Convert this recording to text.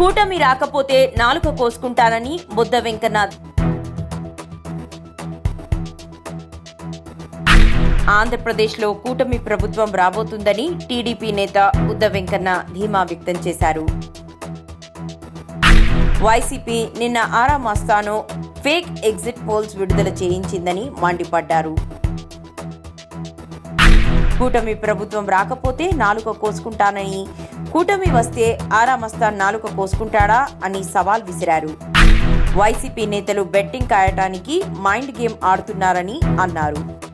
కూటమి రాకపోతే నాలుక కోసుకుంటానని బుద్ధ వెంకన్న. ఆంధ్రప్రదేశ్లో కూటమి ప్రభుత్వం రాబోతుందని టీడీపీ నేత బుద్ధ వెంకన్న ధీమా వ్యక్తం చేశారు. వైసీపీ నిన్న ఆరామస్తాను ఫేక్ ఎగ్జిట్ పోల్స్ విడుదల చేయించిందని మండిపడ్డారు. కూటమి ప్రభుత్వం రాకపోతే నాలుక కోసుకుంటానని, కూటమి వస్తే ఆరామస్తాన్ నాలుక కోసుకుంటాడా అని సవాల్ విసిరారు. వైసీపీ నేతలు బెట్టింగ్ కాయటానికి మైండ్ గేమ్ ఆడుతున్నారని అన్నారు.